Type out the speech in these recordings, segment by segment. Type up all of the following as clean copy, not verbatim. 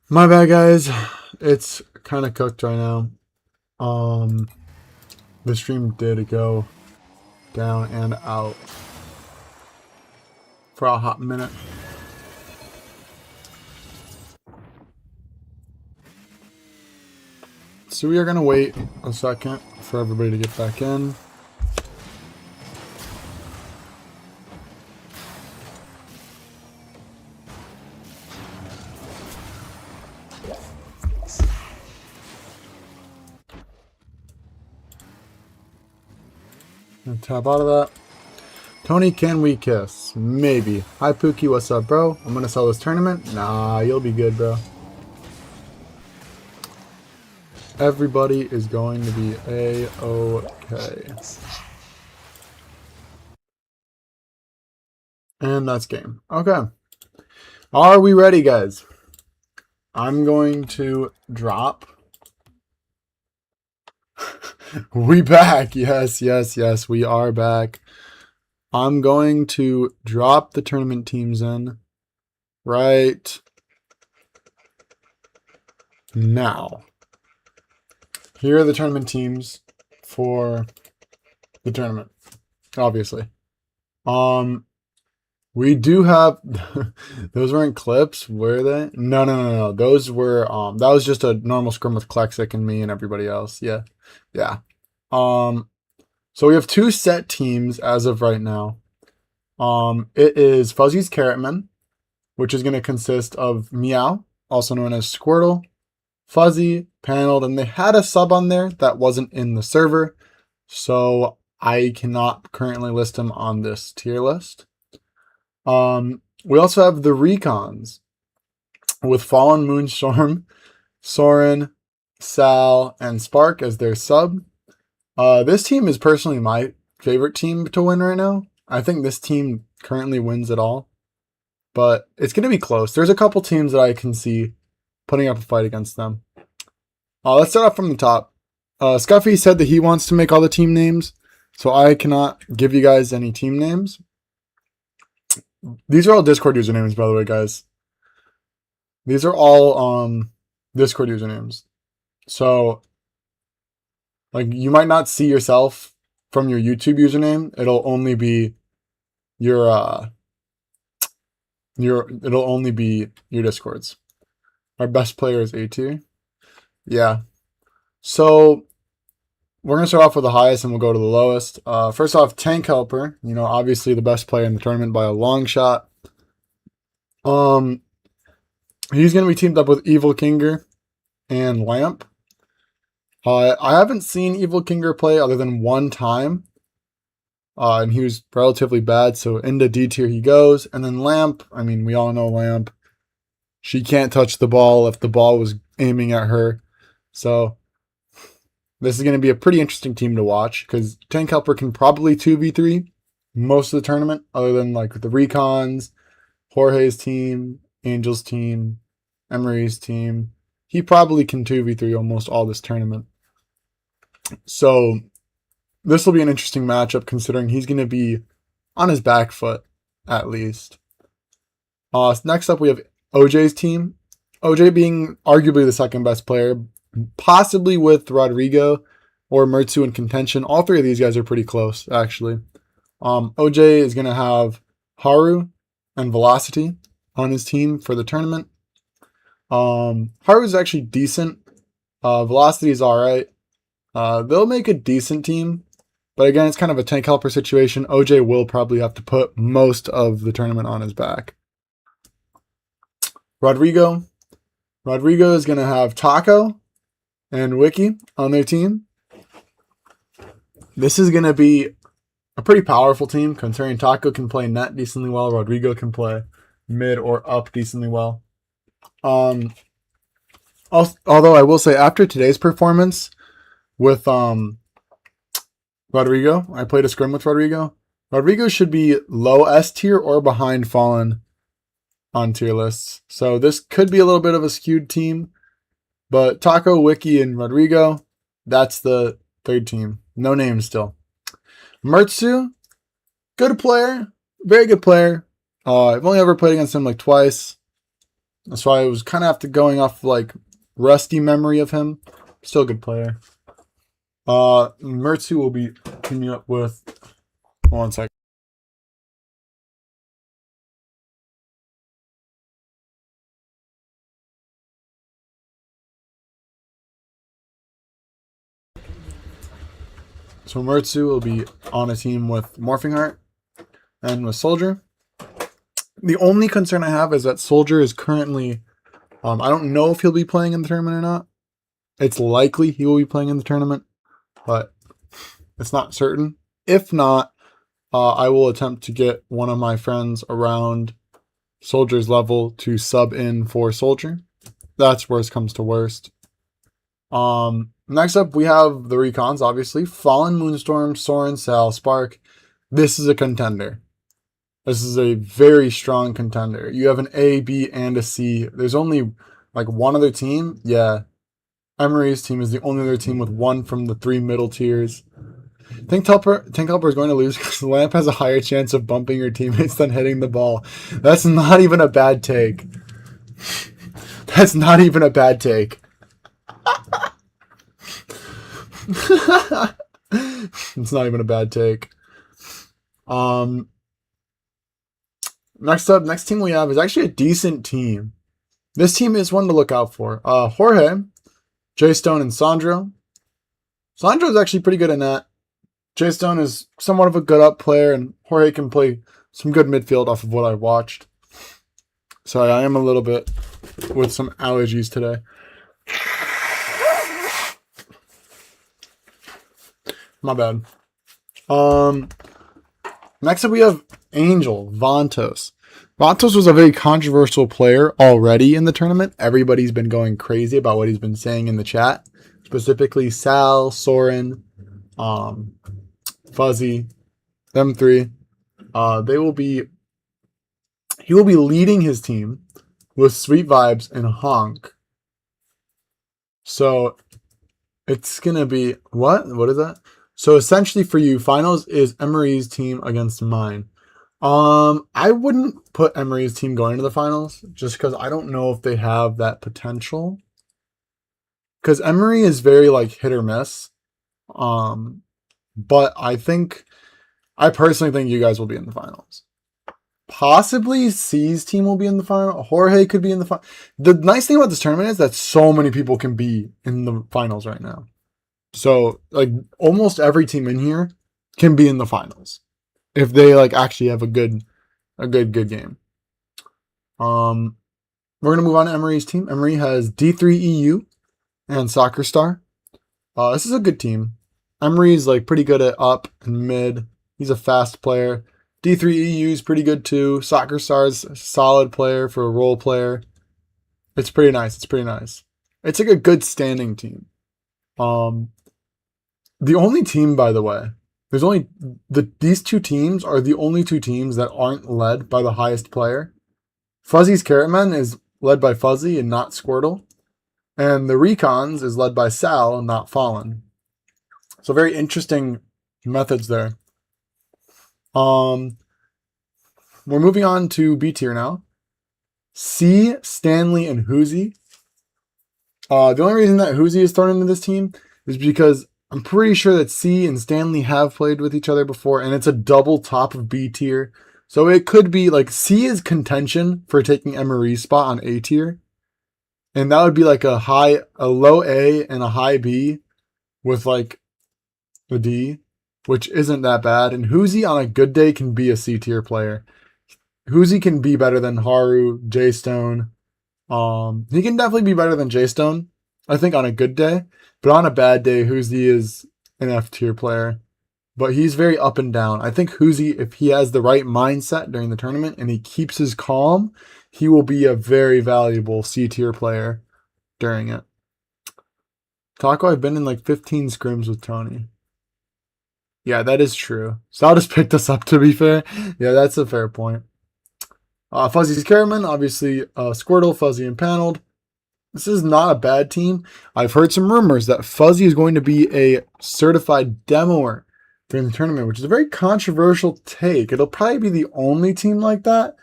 My bad, guys. It's kind of cooked right now. Um, the stream did go down and out for a hot minute. So we are gonna wait a second for everybody to get back in. Gonna tap out of that. Tony, can we kiss? Maybe. Hi Pookie, what's up, bro? I'm gonna sell this tournament. Nah, you'll be good, bro. Everybody is going to be A-okay. And that's game. Okay. Are we ready, guys? I'm going to drop. We back. Yes, we are back. I'm going to drop the tournament teams in right now. Here are the tournament teams for the tournament, obviously. We do have those weren't clips, were they? No. Those were that was just a normal scrim with Klexic and me and everybody else. Yeah. So we have two set teams as of right now. It is Fuzzy's Carrotman, which is going to consist of Meow, also known as Squirtle, Fuzzy, Paneled, and they had a sub on there that wasn't in the server, so I cannot currently list him on this tier list. We also have the Recons with Fallen Moonstorm, Soren, Sal, and Spark as their sub. This team is personally my favorite team to win right now. I think this team currently wins it all, but it's going to be close. There's a couple teams that I can see putting up a fight against them. Let's start off from the top. Scuffy said that he wants to make all the team names, so I cannot give you guys any team names. These are all Discord usernames, by the way, guys. These are all Discord usernames. So, like, you might not see yourself from your YouTube username. It'll only be your Discords. Our best player is A tier. Yeah. So we're gonna start off with the highest and we'll go to the lowest. First off, Tank Helper, obviously the best player in the tournament by a long shot. He's gonna be teamed up with Evil Kinger and Lamp. I haven't seen Evil Kinger play other than one time. And he was relatively bad, so into D tier he goes. And then Lamp, I mean, we all know Lamp. She can't touch the ball if the ball was aiming at her. So this is going to be a pretty interesting team to watch because Tank Helper can probably 2v3 most of the tournament, other than like the Recons, Jorge's team, Angel's team, Emery's team. He probably can 2v3 almost all this tournament. So this will be an interesting matchup considering he's going to be on his back foot at least. Next up, we have OJ's team. OJ being arguably the second best player, possibly with Rodrigo or Mertzu in contention. All three of these guys are pretty close, actually. OJ is going to have Haru and Velocity on his team for the tournament. Haru is actually decent. Velocity is all right. They'll make a decent team, but again, it's kind of a Tank Helper situation. OJ will probably have to put most of the tournament on his back. Rodrigo is going to have Taco and Wiki on their team. This is going to be a pretty powerful team, considering Taco can play net decently well. Rodrigo can play mid or up decently well. Although I will say, after today's performance with Rodrigo, I played a scrim with Rodrigo. Rodrigo should be low S tier or behind Fallen on tier lists. So this could be a little bit of a skewed team. But Taco, Wiki, and Rodrigo, that's the third team. No names still. Mertzu, good player. Very good player. I've only ever played against him like twice. That's why I was kind of after going off like rusty memory of him. Still a good player. Mertzu will be teaming up with. One second. So Mertzu will be on a team with Morphing Heart and with Soldier. The only concern I have is that Soldier is currently, I don't know if he'll be playing in the tournament or not. It's likely he will be playing in the tournament, but it's not certain. If not, I will attempt to get one of my friends around Soldier's level to sub in for Soldier. That's worst comes to worst. Next up, we have the Recons, obviously. Fallen, Moonstorm, Soren, Sal, Spark. This is a contender. This is a very strong contender. You have an A, B, and a C. There's only like one other team. Yeah. Emery's team is the only other team with one from the 3 middle tiers. Tank Helper is going to lose because the Lamp has a higher chance of bumping your teammates than hitting the ball. That's not even a bad take. That's not even a bad take. It's not even a bad take. Next team we have is actually a decent team. This team is one to look out for. Jorge, J-Stone, and Sandro. Sandro is actually pretty good in that. J-Stone is somewhat of a good up player, and Jorge can play some good midfield off of what I watched. Sorry, I am a little bit with some allergies today. My bad. Next up we have Angel, Vantos. Vantos was a very controversial player already in the tournament. Everybody's been going crazy about what he's been saying in the chat. Specifically Sal, Soren, Fuzzy, them three. He will be leading his team with Sweet Vibes and Honk. So it's gonna be what is that? So essentially for you, finals is Emery's team against mine. I wouldn't put Emery's team going to the finals just because I don't know if they have that potential. Because Emery is very like hit or miss. But I personally think you guys will be in the finals. Possibly C's team will be in the final. Jorge could be in the final. The nice thing about this tournament is that so many people can be in the finals right now. So like almost every team in here can be in the finals if they like actually have a good game. We're gonna move on to Emery's team. Emery has D3EU and Soccer Star. This is a good team. Emery's like pretty good at up and mid. He's a fast player. D3EU is pretty good too. Soccer Star's a solid player for a role player. It's pretty nice. It's like a good standing team. The only team, by the way, these two teams are the only two teams that aren't led by the highest player. Fuzzy's Carrotman is led by Fuzzy and not Squirtle. And the Recons is led by Sal and not Fallen. So very interesting methods there. We're moving on to B tier now. C, Stanley, and Hoozy. The only reason that Hoozy is thrown into this team is because I'm pretty sure that C and Stanley have played with each other before, and it's a double top of B tier. So it could be like C is contention for taking Emery's spot on A tier. And that would be like a low A and a high B with like a D, which isn't that bad. And Hoozy on a good day can be a C tier player. Hoozy can be better than Haru, J-Stone. He can definitely be better than J-Stone, I think, on a good day. But on a bad day, Hoozy is an F tier player. But he's very up and down. I think Hoozy, if he has the right mindset during the tournament and he keeps his calm, he will be a very valuable C tier player during it. Taco, I've been in like 15 scrims with Tony. Yeah, that is true. Sal just picked us up, to be fair. Yeah, that's a fair point. Fuzzy's Carrotman, obviously Squirtle, Fuzzy, and Paneled. This is not a bad team. I've heard some rumors that Fuzzy is going to be a certified demoer during the tournament, which is a very controversial take. It'll probably be the only team like that,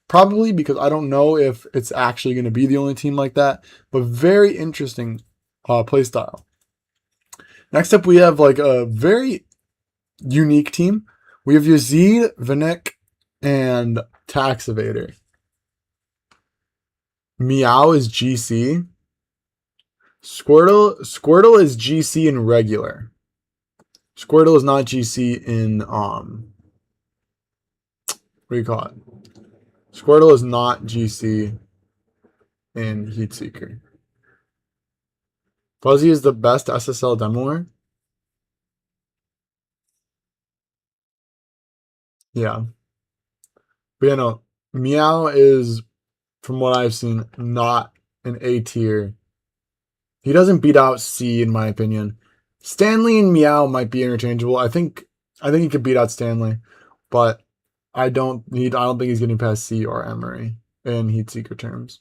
Probably because I don't know if it's actually going to be the only team like that, but very interesting play style. Next up, we have like a very unique team. We have Yazid, Vanek, and Tax Evader. Meow is GC. Squirtle is GC in regular. Squirtle is not GC in what do you call it? Squirtle is not GC in Heatseeker. Fuzzy is the best SSL demoer. Yeah. But yeah, no. Meow is, from what I've seen, not an A tier. He doesn't beat out C in my opinion. Stanley and Meow might be interchangeable. I think he could beat out Stanley, but I don't think he's getting past C or Emery in Heatseeker terms.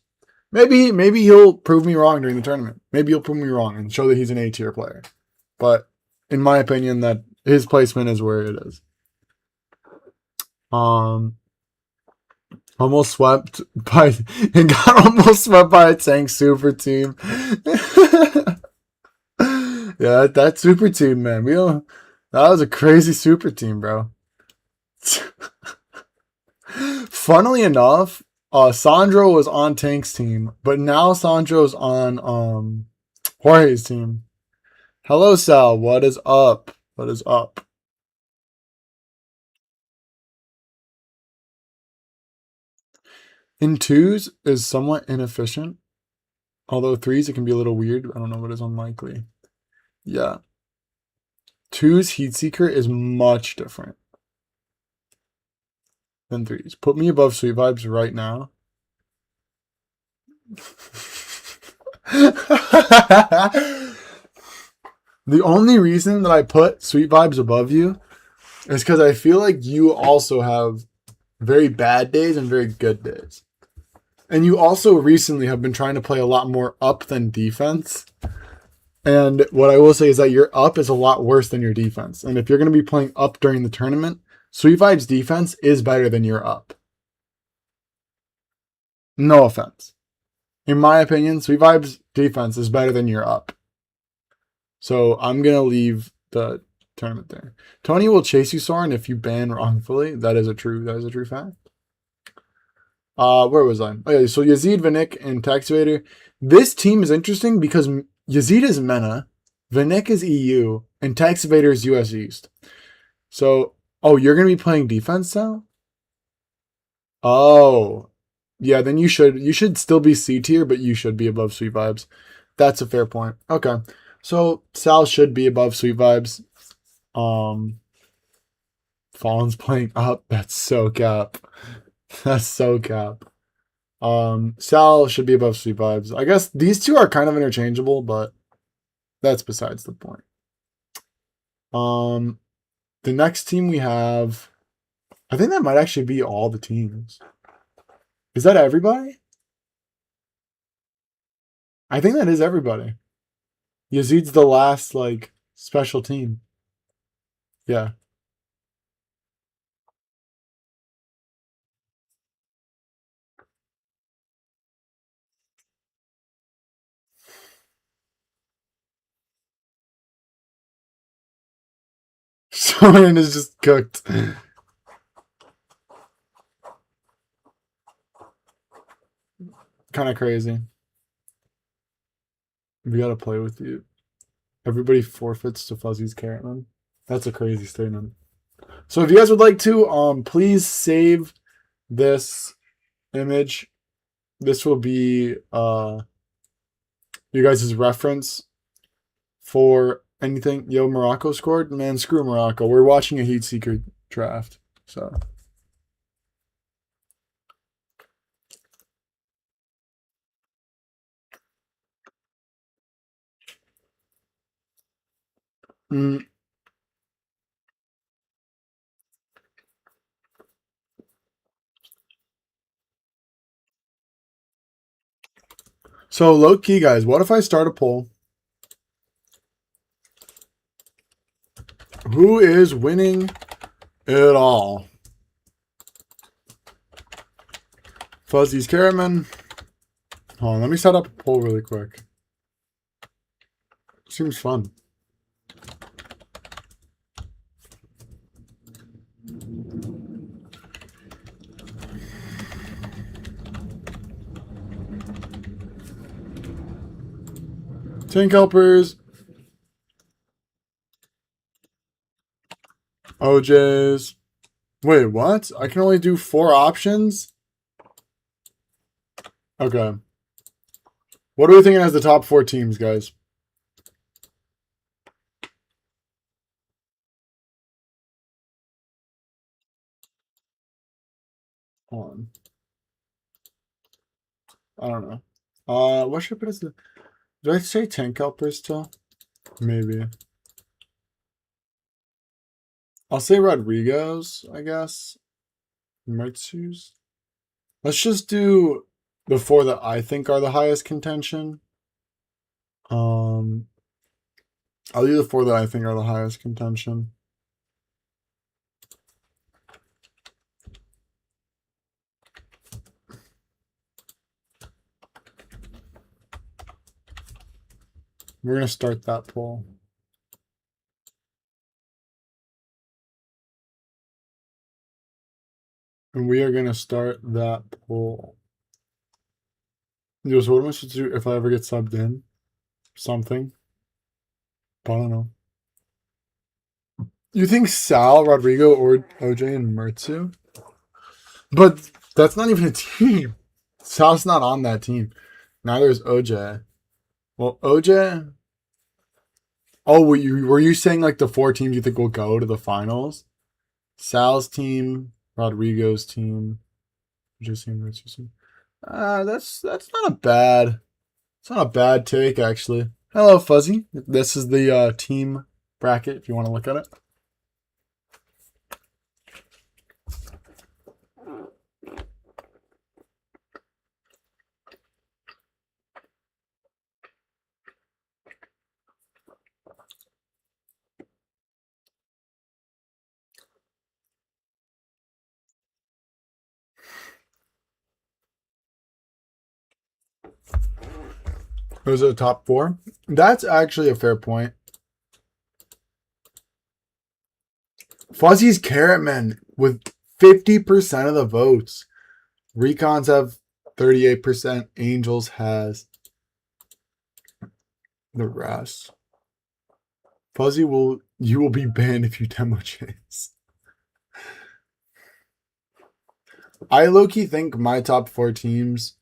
Maybe he'll prove me wrong during the tournament. Maybe he'll prove me wrong and show that he's an A tier player. But in my opinion, that his placement is where it is. Almost swept by and got almost swept by a tank super team. Yeah, that super team, man. That was a crazy super team, bro. Funnily enough, Sandro was on Tank's team, but now Sandro's on Jorge's team. Hello, Sal. What is up? What is up? In twos is somewhat inefficient. Although threes, it can be a little weird. I don't know what is unlikely. Yeah. Twos Heatseeker is much different than threes. Put me above Sweet Vibes right now. The only reason that I put Sweet Vibes above you is because I feel like you also have very bad days and very good days. And you also recently have been trying to play a lot more up than defense. And what I will say is that your up is a lot worse than your defense. And if you're going to be playing up during the tournament, Sweet Vibes defense is better than your up. No offense. In my opinion, Sweet Vibes defense is better than your up. So I'm going to leave the tournament there. Tony will chase you, Soren, if you ban wrongfully. That is a true fact. Where was I? Okay, so Yazid, Vanek, and Taxivator. This team is interesting because Yazid is MENA, Vanek is EU, and Taxivator is US East. So, you're going to be playing defense now? Oh, yeah, then you should still be C tier, but you should be above Sweet Vibes. That's a fair point. Okay. So, Sal should be above Sweet Vibes. Fallen's playing up. That's so cap. That's so cap. Sal should be above Sweet Vibes. I guess these two are kind of interchangeable, but that's besides the point. The next team we have, I think that might actually be all the teams. Is that everybody? I think that is everybody. Yazid's the last, special team. Yeah. Someone is just cooked. Kind of crazy. We gotta play with you. Everybody forfeits to Fuzzy's Carrotman. That's a crazy statement. So if you guys would like to, please save this image. This will be you guys' reference for anything. Yo, Morocco scored? Man, screw Morocco. We're watching a Heatseeker draft. So. So low key, guys, what if I start a poll? Who is winning it all? Fuzzy's Caraman. Hold on, let me set up a poll really quick. Seems fun. Tank helpers. OJs. Wait, what? I can only do 4 options? Okay. What are we thinking as the top 4 teams, guys? Hold on. I don't know. What should I put as the... Did I say tank helpers still? Maybe. I'll say Rodrigo's, I guess. Mertzus. Let's just do the 4 that I think are the highest contention. I'll do the 4 that I think are the highest contention. We're going to start that poll. And we are going to start that poll. Yo, so what am I supposed to do if I ever get subbed in? Something. I don't know. You think Sal, Rodrigo, or OJ and Mertzu? But that's not even a team. Sal's not on that team. Neither is OJ. Well, OJ... Oh, were you saying like the 4 teams you think will go to the finals? Sal's team, Rodrigo's team, just that's not a bad. It's not a bad take actually. Hello, Fuzzy. This is the team bracket. If you want to look at it. Those are the top 4. That's actually a fair point. Fuzzy's Carrotman with 50% of the votes. Recons have 38%. Angels has the rest. Fuzzy you will be banned if you demo chase. I low-key think my top 4 teams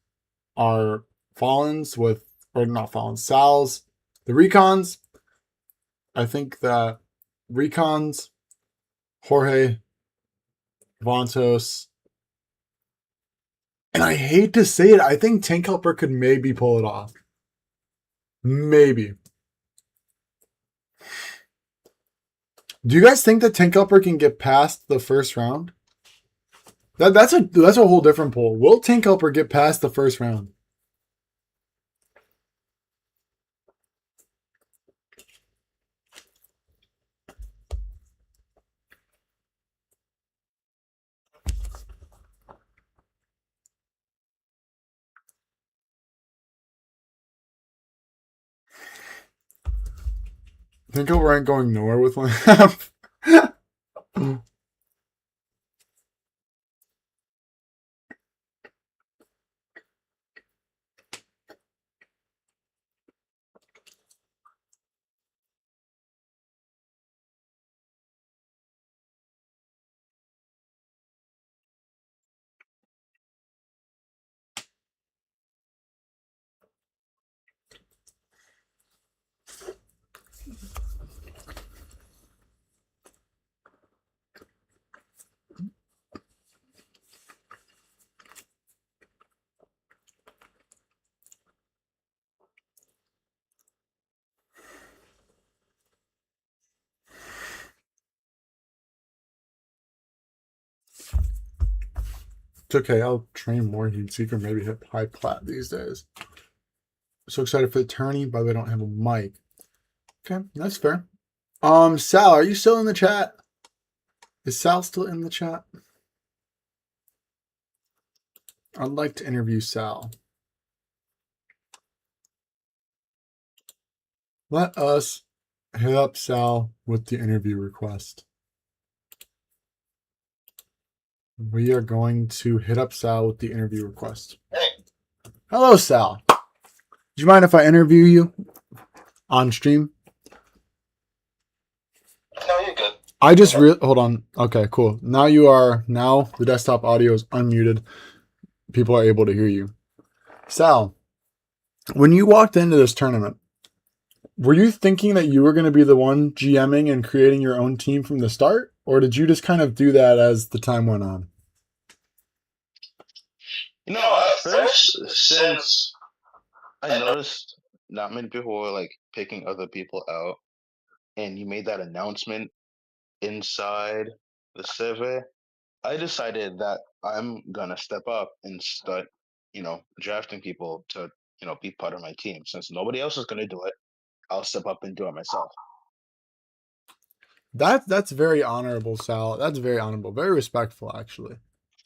are Fallens with, or not Fallens, Sal's, the Recons. I think that Recons, Jorge, Vontos, and I hate to say it, I think Tank Helper could maybe pull it off. Maybe. Do you guys think that Tank Helper can get past the first round? That's a whole different poll. Will Tank Helper get past the first round? Tank Helper ain't going nowhere with one half. It's okay, I'll train more Heatseeker, maybe hit high plat these days. So excited for the tourney, but I don't have a mic. Okay, that's fair. Sal, are you still in the chat? Is Sal still in the chat? I'd like to interview Sal. Let us hit up Sal with the interview request. We are going to hit up Sal with the interview request. Hello, Sal. Do you mind if I interview you on stream? No, you're good. I just hold on. Okay, cool. Now the desktop audio is unmuted. People are able to hear you. Sal, when you walked into this tournament, were you thinking that you were going to be the one GMing and creating your own team from the start? Or did you just kind of do that as the time went on? At first, since I noticed not many people were like picking other people out, and you made that announcement inside the survey, I decided that I'm gonna step up and start, drafting people to, be part of my team. Since nobody else is gonna do it, I'll step up and do it myself. That's very honorable, Sal. That's very honorable. Very respectful, actually.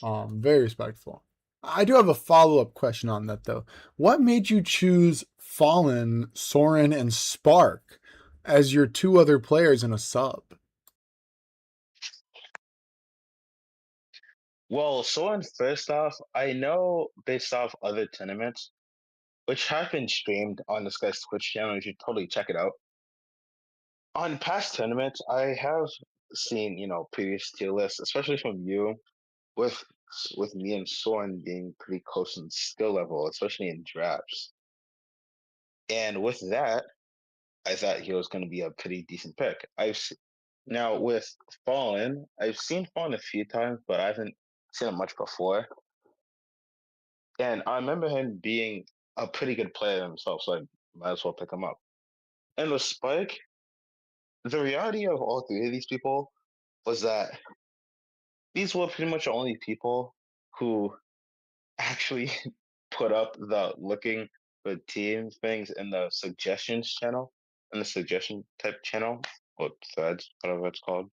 Very respectful. I do have a follow-up question on that though. What made you choose Fallen, Soren, and Spark as your two other players in a sub? Well, Soren, first off, I know based off other tournaments, which have been streamed on this guy's Twitch channel, you should totally check it out. On past tournaments, I have seen, previous tier lists, especially from you, with with me and Soren being pretty close in skill level, especially in drafts. And with that, I thought he was going to be a pretty decent pick. Now with Fallen, I've seen Fallen a few times, but I haven't seen him much before. And I remember him being a pretty good player himself, so I might as well pick him up. And with Spike, the reality of all three of these people was that these were pretty much the only people who actually put up the looking for team things in the suggestions channel, in the suggestion type channel, or threads, whatever it's called.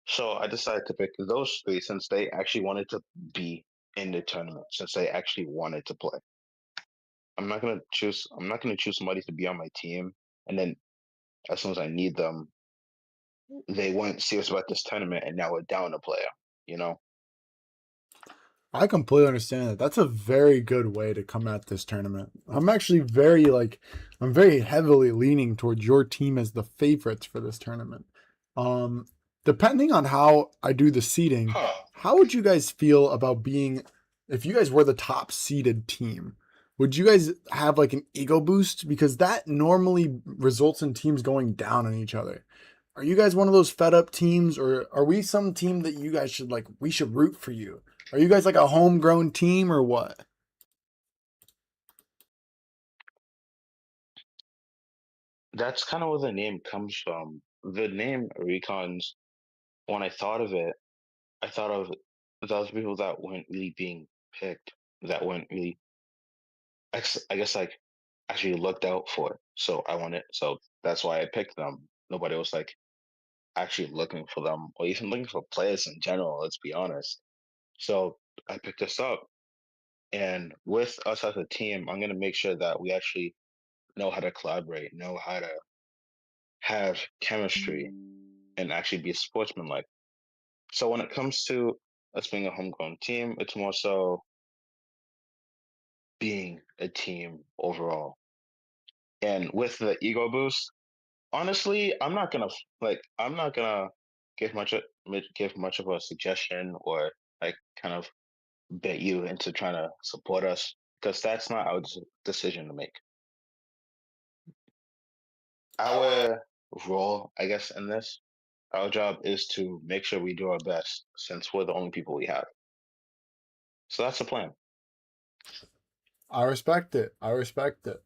So I decided to pick those three since they actually wanted to be in the tournament, since they actually wanted to play. I'm not gonna choose somebody to be on my team and then as soon as I need them, they weren't serious about this tournament and now we're down a player, you know? I completely understand that. That's a very good way to come at this tournament. I'm very heavily leaning towards your team as the favorites for this tournament. Um, Depending on how I do the seeding, Huh. how would you guys feel about being, if you guys were the top seeded team? Would you guys have like an ego boost? Because that normally results in teams going down on each other. Are you guys one of those fed up teams, or are we some team that you guys should we should root for you? Are you guys like a homegrown team or what? That's kind of where the name comes from. The name Recons, when I thought of it, I thought of those people that weren't really being picked, that weren't really, I guess, like actually looked out for. So that's why I picked them. Nobody was like actually looking for them or even looking for players in general, let's be honest. So I picked this up. And with us as a team, I'm going to make sure that we actually know how to collaborate, know how to have chemistry, and actually be sportsmanlike. So when it comes to us being a homegrown team, it's more so being a team overall. And with the ego boost, honestly, I'm not gonna give much of a suggestion or like kind of bait you into trying to support us because that's not our decision to make. Our role, I guess, in this, our job is to make sure we do our best since we're the only people we have. So that's the plan. I respect it. I respect it.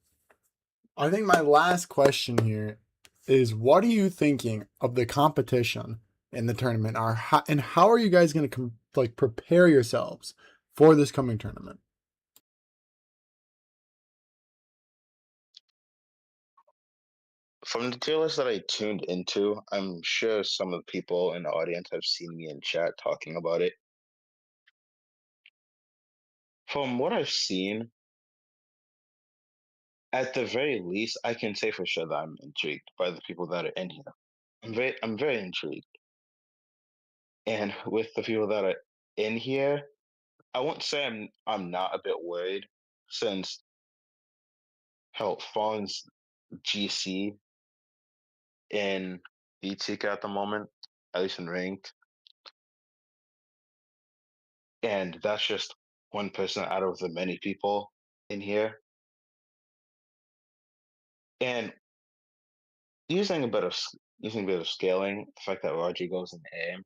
I think my last question here is what are you thinking of the competition in the tournament? And how are you guys going to prepare yourselves for this coming tournament? From the tier list that I tuned into, I'm sure some of the people in the audience have seen me in chat talking about it. From what I've seen, at the very least, I can say for sure that I'm intrigued by the people that are in here. I'm very intrigued. And with the people that are in here, I won't say I'm not a bit worried since hell Fawn's GC in DTK at the moment, at least in ranked, and that's just one person out of the many people in here. And using a bit of scaling, the fact that Roger goes in A,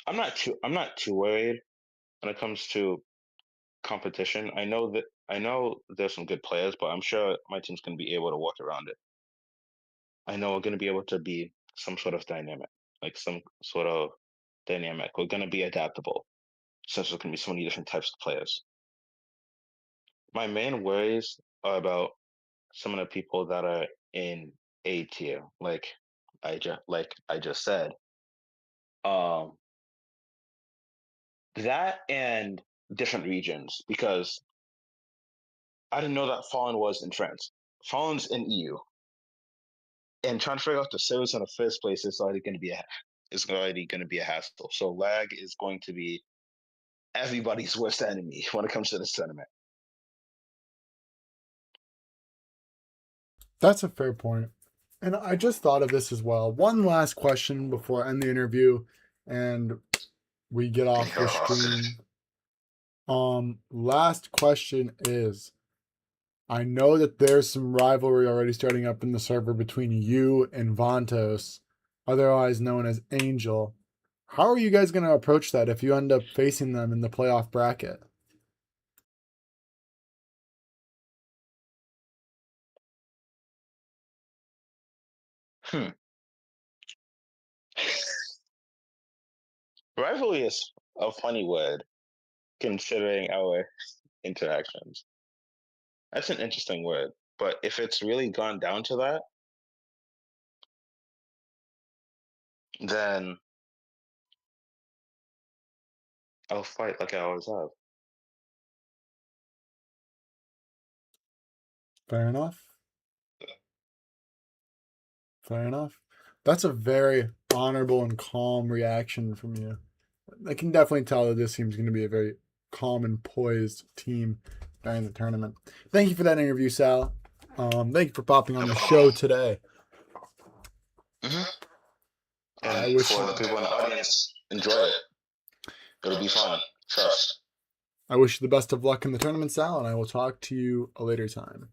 I'm not too worried when it comes to competition. I know there's some good players, but I'm sure my team's gonna be able to work around it. I know we're gonna be able to be some sort of dynamic, like some sort of dynamic. We're gonna be adaptable since there's gonna be so many different types of players. My main worries are about some of the people that are in A tier, like I just said. Um, that and different regions because I didn't know that Fallen was in France. Fallen's in EU, and trying to figure out the service in the first place is already going to be a hassle. So lag is going to be everybody's worst enemy when it comes to this tournament. That's a fair point. And I just thought of this as well. One last question before I end the interview and we get off the stream. Last question is, I know that there's some rivalry already starting up in the server between you and Vontos, otherwise known as Angel. How are you guys going to approach that if you end up facing them in the playoff bracket? Hmm. Rivalry is a funny word considering our interactions. That's an interesting word, but if it's really gone down to that, then I'll fight like I always have. Fair enough. Fair enough. That's a very honorable and calm reaction from you. I can definitely tell that this seems going to be a very calm and poised team during the tournament. Thank you for that interview, Sal. Thank you for popping on the show today. Mm-hmm. I And wish for the people in the audience, enjoy it. It'll be fun. Trust. I wish you the best of luck in the tournament, Sal, and I will talk to you a later time.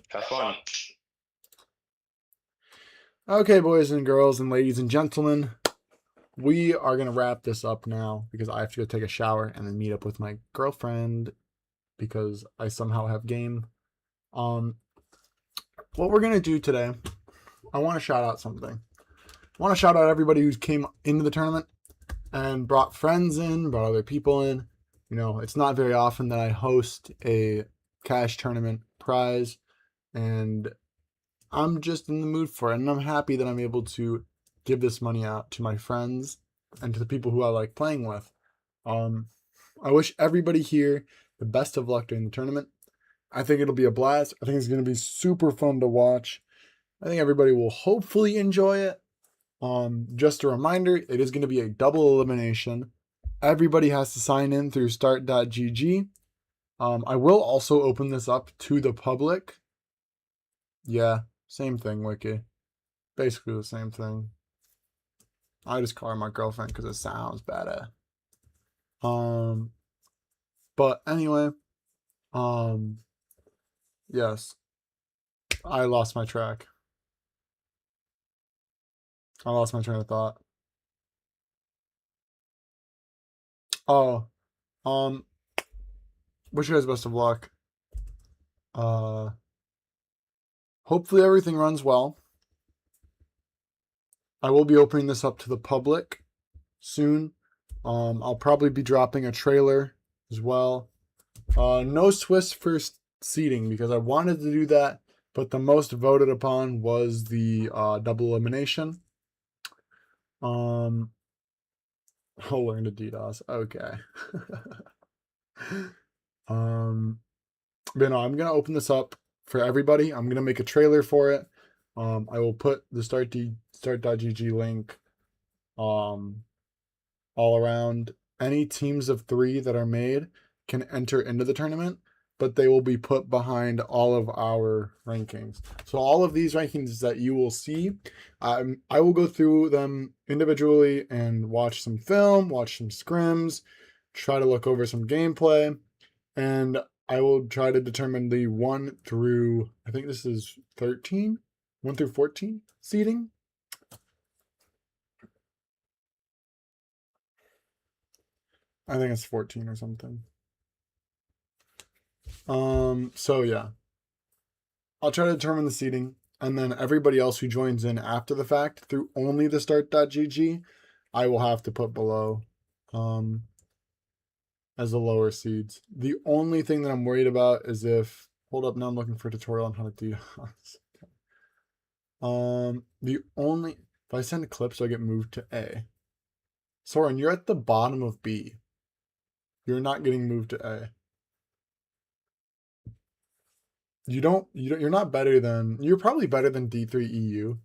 Have fun. Okay, boys and girls and ladies and gentlemen, we are going to wrap this up now because I have to go take a shower and then meet up with my girlfriend because I somehow have game. What we're going to do today, I want to shout out something. I want to shout out everybody who came into the tournament and brought friends in, brought other people in. You know, it's not very often that I host a cash tournament prize, and I'm just in the mood for it. And I'm happy that I'm able to give this money out to my friends and to the people who I like playing with. I wish everybody here the best of luck during the tournament. I think it'll be a blast. I think it's going to be super fun to watch. I think everybody will hopefully enjoy it. Just a reminder, it is going to be a double elimination. Everybody has to sign in through start.gg. I will also open this up to the public. Yeah, same thing, Wiki. Basically the same thing. I just call her my girlfriend because it sounds better. But anyway, yes, I lost my track. I lost my train of thought. Oh, um, wish you guys best of luck. Uh, hopefully everything runs well. I will be opening this up to the public soon. I'll probably be dropping a trailer as well. No Swiss first seating because I wanted to do that, but the most voted upon was the double elimination. I'll learn to DDoS. Okay. But no, I'm gonna open this up for everybody. I'm gonna make a trailer for it. I will put the start.gg link um all around. Any teams of 3 that are made can enter into the tournament, but they will be put behind all of our rankings. So all of these rankings that you will see, I will go through them individually and watch some film, watch some scrims, try to look over some gameplay, and I will try to determine the 1 through, I think this is 13, 1 through 14 seeding. I think it's 14 or something. So yeah, I'll try to determine the seating, and then everybody else who joins in after the fact through only the start.gg, I will have to put below as the lower seeds. The only thing that I'm worried about is if, hold up, now I'm looking for a tutorial on how to do this. The only, if I send clips, I get moved to A. Soren, you're at the bottom of B. You're not getting moved to A. You're not better than, you're probably better than D3EU.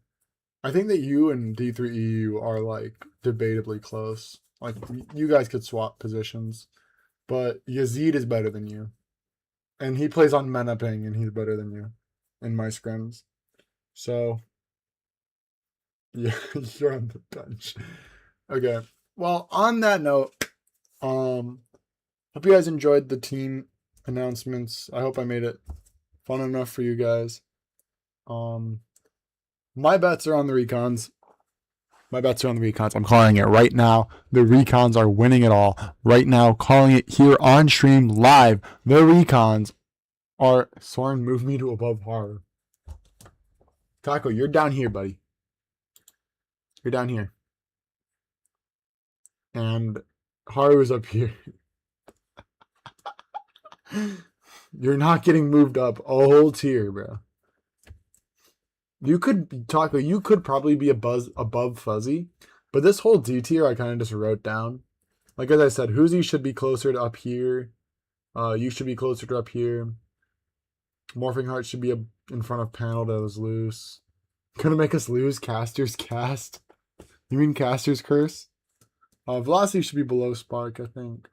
I think that you and D3EU are like debatably close. Like you guys could swap positions, but Yazid is better than you, and he plays on Menaping, and he's better than you in my scrims. So yeah, you're on the bench. Okay. Well, on that note, hope you guys enjoyed the team announcements. I hope I made it fun enough for you guys. My bets are on the recons. I'm calling it right now. The recons are winning it all. Right now, calling it here on stream live. The recons are. Soren, move me to above horror. Taco, you're down here, buddy. You're down here. And Haru is up here. You're not getting moved up a whole tier, bro. You could, Taco, you could probably be above Fuzzy, but this whole D tier I kind of just wrote down. Like as I said, Hoozy should be closer to up here. You should be closer to up here. Morphing Heart should be in front of Panel that was loose. Gonna make us lose Caster's Cast. You mean Caster's Curse? Velocity should be below Spark, I think.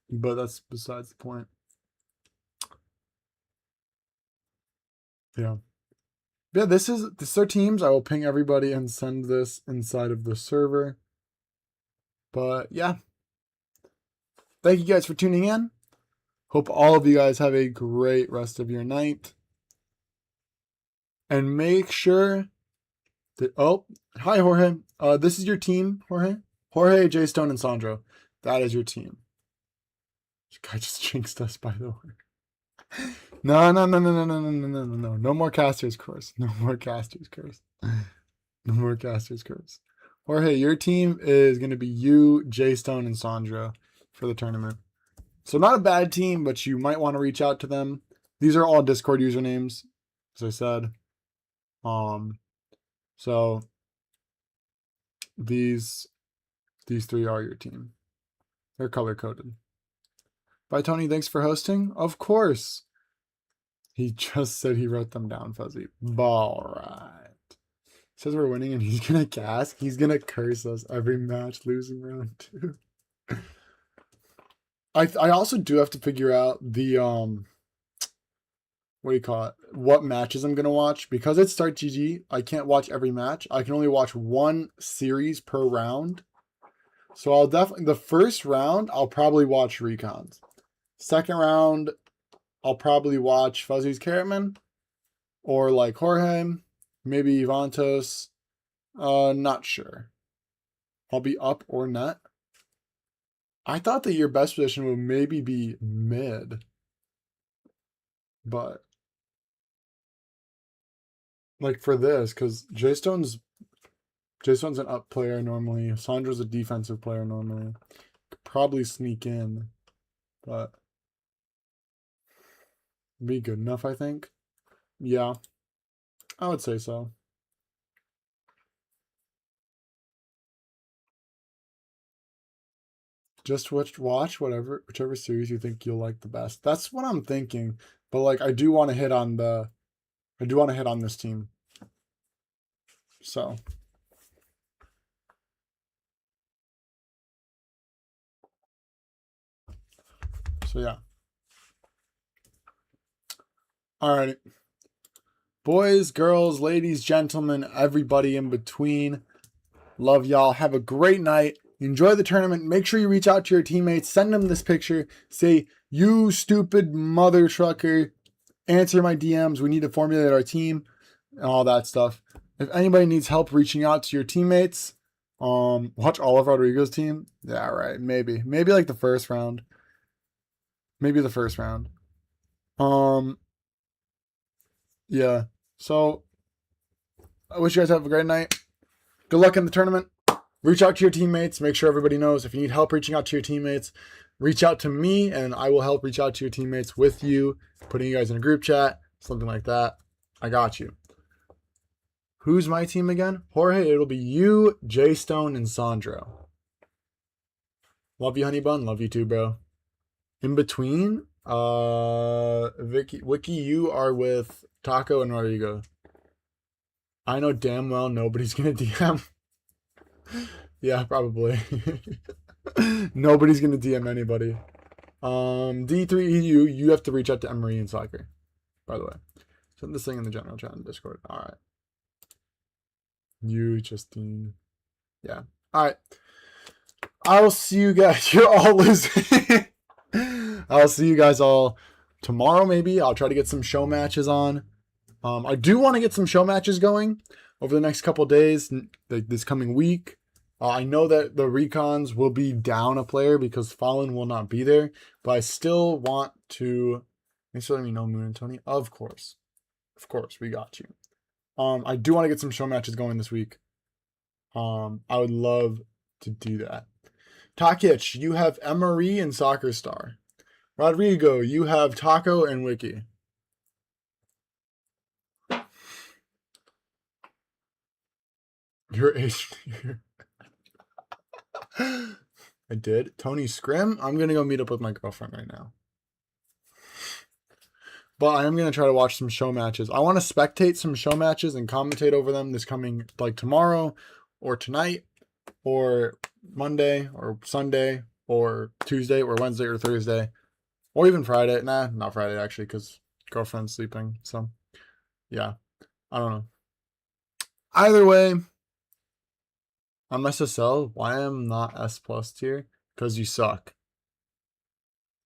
But that's besides the point. Yeah. Yeah, this is our teams. I will ping everybody and send this inside of the server. But yeah. Thank you guys for tuning in. Hope all of you guys have a great rest of your night. And make sure that, oh, hi Jorge. This is your team, Jorge. Jorge, J Stone, and Sandro. That is your team. This guy just jinxed us, by the way. No. No more Caster's Curse. No more Caster's Curse. No more Caster's Curse. Jorge, your team is going to be you, J Stone, and Sandra for the tournament. So not a bad team, but you might want to reach out to them. These are all Discord usernames, as I said. So these 3 are your team. They're color coded. Bye, Tony. Thanks for hosting. Of course. He just said he wrote them down, Fuzzy. All right. Says we're winning and he's gonna cast. He's gonna curse us every match losing round 2. I also do have to figure out the what do you call it? What matches I'm gonna watch, because it's Start GG. I can't watch every match. I can only watch one series per round. So I'll definitely, the first round I'll probably watch recons. Second round I'll probably watch Fuzzy's Carrotman or like Jorge, maybe Ivantos. Not sure. I'll be up or net. I thought that your best position would maybe be mid, but like for this, because J-Stone's an up player normally. Sandra's a defensive player normally. Could probably sneak in, but be good enough, I think. Yeah, I would say so. Just watch whichever series you think you'll like the best. That's what I'm thinking. But like I do want to hit on this team. So yeah. Alrighty. Boys, girls, ladies, gentlemen, everybody in between. Love y'all. Have a great night. Enjoy the tournament. Make sure you reach out to your teammates. Send them this picture. Say, you stupid mother trucker. Answer my DMs. We need to formulate our team and all that stuff. If anybody needs help reaching out to your teammates, watch all of Rodrigo's team. Yeah, right. Maybe like the first round. Maybe the first round. Yeah. So I wish you guys have a great night. Good luck in the tournament. Reach out to your teammates. Make sure everybody knows if you need help reaching out to your teammates, reach out to me and I will help reach out to your teammates with you, putting you guys in a group chat, something like that. I got you. Who's my team again? Jorge, it'll be you, Jay Stone, and Sandro. Love you, honey bun. Love you too, bro. In between, Wiki, you are with Taco and Rodrigo. I know damn well nobody's gonna DM. Yeah, probably. Nobody's gonna DM anybody. D3EU, you have to reach out to Emery in soccer. By the way, send this thing in the general chat in Discord. All right. You, Justine. Yeah. All right. I'll see you guys. You're all losing. I'll see you guys all tomorrow. Maybe I'll try to get some show matches on. I do want to get some show matches going over the next couple days, this coming week. I know that the recons will be down a player because Fallen will not be there, but I still want to. Thanks for letting me know, Moon and Tony. Of course, we got you. I do want to get some show matches going this week. I would love to do that. Takich, you have Emery and Soccer Star. Rodrigo, you have Taco and Wiki. You're I did. Tony Scrim, I'm going to go meet up with my girlfriend right now. But I am going to try to watch some show matches. I want to spectate some show matches and commentate over them this coming, like tomorrow or tonight or Monday or Sunday or Tuesday or Wednesday or Thursday or even Friday. Nah, not Friday actually because girlfriend's sleeping. So, yeah, I don't know. Either way, I'm SSL. Why am not S plus tier? Because you suck.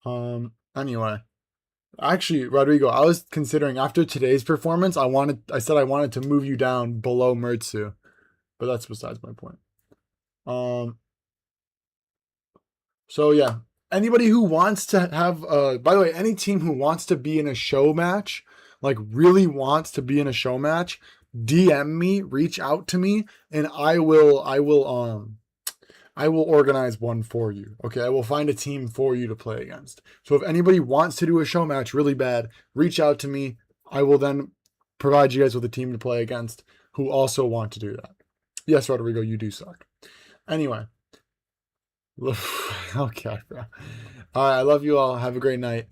Anyway. Actually, Rodrigo, I was considering after today's performance, I said I wanted to move you down below Mertzu. But that's besides my point. So yeah. Anybody who wants to have by the way, any team who wants to be in a show match, like really wants to be in a show match, DM me, reach out to me, and I will organize one for you. Okay, I will find a team for you to play against. So if anybody wants to do a show match really bad, reach out to me. I will then provide you guys with a team to play against who also want to do that. Yes, Rodrigo, you do suck. Anyway. Okay, bro. All right, I love you all. Have a great night.